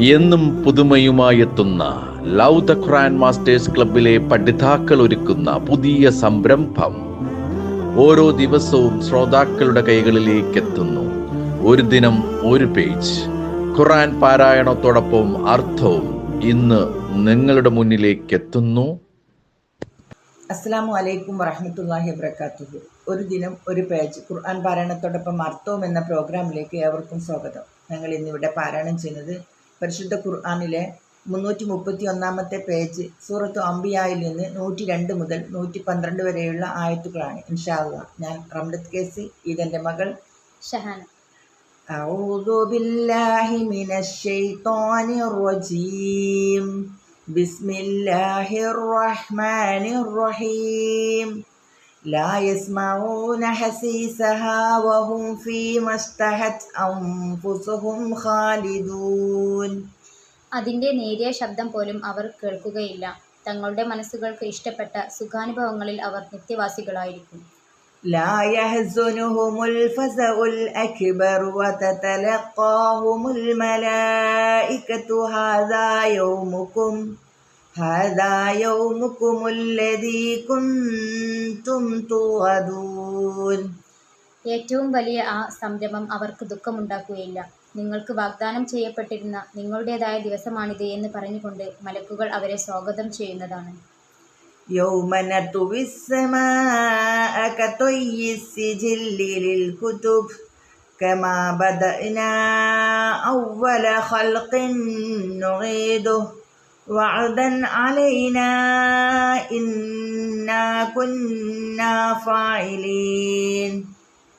എന്നും പുതുമയുമായെത്തുന്ന love the Quran masters ക്ലബിലെ പഠിതാക്കൾ ഒരുക്കുന്ന പുതിയ സംരംഭം ഓരോ ദിവസവും ശ്രോതാക്കളുടെ കൈകളിലേക്ക് എത്തുന്നു. ഒരു ദിനം ഒരു പേജ് ഖുർആൻ പാരായണത്തോടൊപ്പം അർത്ഥവും ഇന്ന് നിങ്ങളുടെ മുന്നിലേക്ക് എത്തുന്നു. അസ്സലാമു അലൈക്കും വറഹ്മത്തുള്ളാഹി വബറകാതുഹു. ഒരു ദിനം ഒരു പേജ് ഖുർആൻ പാരായണത്തോടൊപ്പം അർത്ഥവും എന്ന പ്രോഗ്രാമിലേക്ക് ഏവർക്കും സ്വാഗതം. ഞങ്ങൾ ഇന്നിവിടെ പാരായണം ചെയ്യുന്നത് പരിശുദ്ധ ഖുർആനിലെ 331 പേജ് സൂറത്തു അംബിയായിൽ നിന്ന് 102 മുതൽ 112 വരെയുള്ള ആയത്തുകളാണ്. ഇൻഷാ അല്ലാഹ് ഞാൻ റംലത്ത് കേസി, ഇതെൻ്റെ മകൾ ഷഹാന. അഊദു ബില്ലാഹി മിനശ് ശൈത്വാനിർ റജീം. ബിസ്മില്ലാഹിർ റഹ്മാനിർ റഹീം. ലാ യസ്മഊന ഹസീസഹാ വഹും ഫീമാ ഇസ്തഹത് അൻഫുസുഹും ഖാലിദൂൻ. അതിൻ്റെ നേരിയ ശബ്ദം പോലും അവർ കേൾക്കുകയില്ല. തങ്ങളുടെ മനസ്സുകൾക്ക് ഇഷ്ടപ്പെട്ട സുഖാനുഭവങ്ങളിൽ അവർ നിത്യവാസികളായിരിക്കും. ലാ യഹ്സുനുഹുമുൽ ഫസഉൽ അക്ബർ വതതലഖാഹുമുൽ മലായികതു ഹാദാ യൗമുകുമുല്ലദീ കുൻതും തുഅദൂൻ. ഏറ്റവും വലിയ ആ സംരംഭം അവർക്ക് ദുഃഖമുണ്ടാക്കുകയില്ല. നിങ്ങൾക്ക് വാഗ്ദാനം ചെയ്യപ്പെട്ടിരുന്ന നിങ്ങളുടേതായ ദിവസമാണിത് എന്ന് പറഞ്ഞുകൊണ്ട് മലക്കുകൾ അവരെ സ്വാഗതം ചെയ്യുന്നതാണ്. യൗമ നത്വിസ് സമാഅ കത്വയ്യിസ് സിജില്ലി ലിൽ കുതുബ് കമാ ബദഅനാ അവ്വല ഖൽഖിൻ നുഈദുഹു വഅദൻ അലൈനാ ഇന്നാ കുന്നാ ഫാഇലീൻ.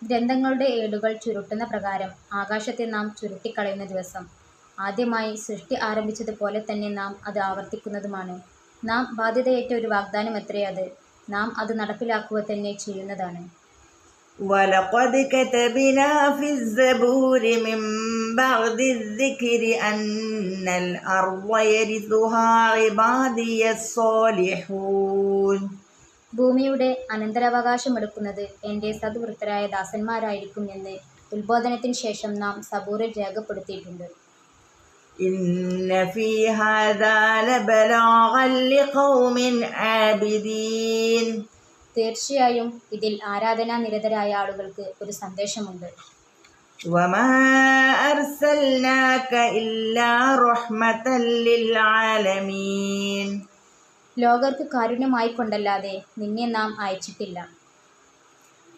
ഗ്രന്ഥങ്ങളുടെ ഏടുകൾ ചുരുട്ടുന്ന പ്രകാരം ആകാശത്തെ നാം ചുരുട്ടിക്കളയുന്ന ദിവസം, ആദ്യമായി സൃഷ്ടി ആരംഭിച്ചതുപോലെ തന്നെ നാം അത് ആവർത്തിക്കുന്നതുമാണ്. നാം ബാധ്യതയേറ്റ ഒരു വാഗ്ദാനം എത്രയേ അത്, നാം അത് നടപ്പിലാക്കുക തന്നെ ചെയ്യുന്നതാണ്. വലഖദ് കതബ്നാ ഫിസ്സബൂരി മിൻ ബഅദി الذിക്രി അന്നൽ അർള യരിസുഹാ ഇബാദിയസ് സ്വാലിഹൂൻ. ഭൂമിയുടെ അനന്തരാവകാശമെടുക്കുന്നത് എൻ്റെ സദ്വൃത്തരായ ദാസന്മാരായിരിക്കും എന്ന് ഉത്ബോധനത്തിന് ശേഷം നാം സബൂറിൽ രേഖപ്പെടുത്തിയിട്ടുണ്ട്. ഇന്ന ഫീ ഹാദാ ലബലാഗൻ ലിഖൗമിൻ ആബിദീൻ. തീർച്ചയായും ഇതിൽ ആരാധനാ നിരതരായ ആളുകൾക്ക് ഒരു സന്ദേശമുണ്ട്. വമാ അർസൽനാക ഇല്ലാ റഹ്മതൻ ലിൽ ആലമീൻ. ലോകർക്ക് കാരുണ്യമായിക്കൊണ്ടല്ലാതെ നിന്നെ നാം അയച്ചിട്ടില്ല.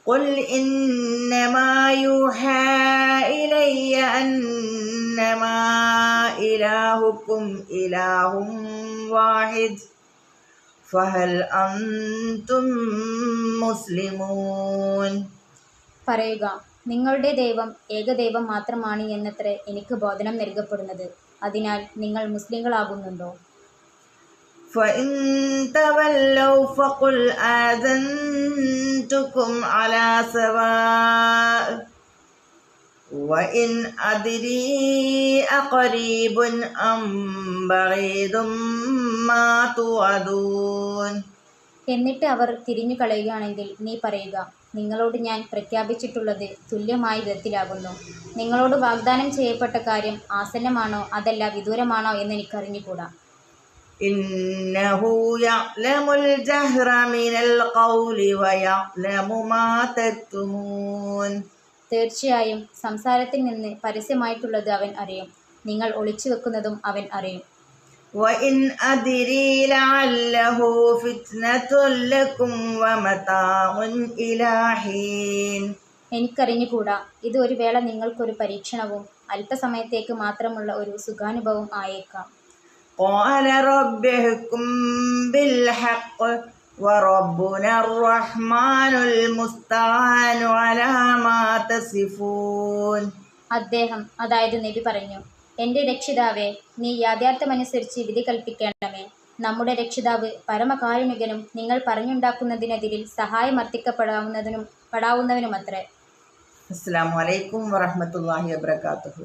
ഖുൽ ഇന്നമാ യൂഹാ ഇലയ്യ അന്നമാ ഇലാഹുക്കും ഇലാഹും വാഹിദ് ഫഹൽ അൻതും മുസ്ലിമൂൻ. പറയുക, നിങ്ങളുടെ ദൈവം ഏകദൈവം മാത്രമാണ് എന്നത്രേ എനിക്ക് ബോധനം നൽകപ്പെടുന്നത്. അതിനാൽ നിങ്ങൾ മുസ്ലിങ്ങളാകുന്നുണ്ടോ? فإن تولوا فقل آذنتكم على سواء وإن أدري أقريب أم بعيد ما توعدون. എന്നിട്ട് അവർ തിരിഞ്ഞു കളയുകയാണെങ്കിൽ നീ പറയുക, നിങ്ങളോട് ഞാൻ പ്രഖ്യാപിച്ചിട്ടുള്ളത് തുല്യമായ വിധത്തിലാകുന്നു. നിങ്ങളോട് വാഗ്ദാനം ചെയ്യപ്പെട്ട കാര്യം ആസന്നമാണോ അതല്ല വിദൂരമാണോ എന്ന് എനിക്കറിഞ്ഞുകൂടാ. ഇന്നഹു യഅലമുൽ ജഹ്റ മിനൽ ഖൗലി വയഅലമു മാ തക്തുമൂൻ. തീർച്ചയായും സംസാരത്തിൽ നിന്ന് പരസ്യമായിട്ടുള്ളത് അവൻ അറിയും, നിങ്ങൾ ഒളിച്ചു വെക്കുന്നതും അവൻ അറിയും. വഇൻ അദ്രി ലഅല്ലഹു ഫിത്നതുൽ ലക്കും വമതാഉൻ ഇലാ ഹീൻ. എനിക്കറിഞ്ഞുകൂടാ, ഇത് ഒരു വേള നിങ്ങൾക്കൊരു പരീക്ഷണവും അല്പസമയത്തേക്ക് മാത്രമുള്ള ഒരു സുഖാനുഭവം ആയേക്കാം. ഖാല റബ്ബിഹ്കും ബിൽ ഹഖ് വറബ്ബുനർ റഹ്മാനുൽ മുസ്തആനു അലാ മാ തസിഫൂൻ. അദ്ദേഹം, അതായത് നബി പറഞ്ഞു, എൻ്റെ രക്ഷിതാവേ, നീ യാഥാർത്ഥ്യമനുസരിച്ച് വിധി കൽപ്പിക്കണമേ. നമ്മുടെ രക്ഷിതാവ് പരമകാരുണികനും നിങ്ങൾ പറഞ്ഞുണ്ടാക്കുന്നതിനെതിരിൽ സഹായമർത്ഥിക്കപ്പെടാവുന്നവനുമത്രേ. അസ്സലാമു അലൈക്കും വറഹ്മത്തുള്ളാഹി വബറകാതുഹു.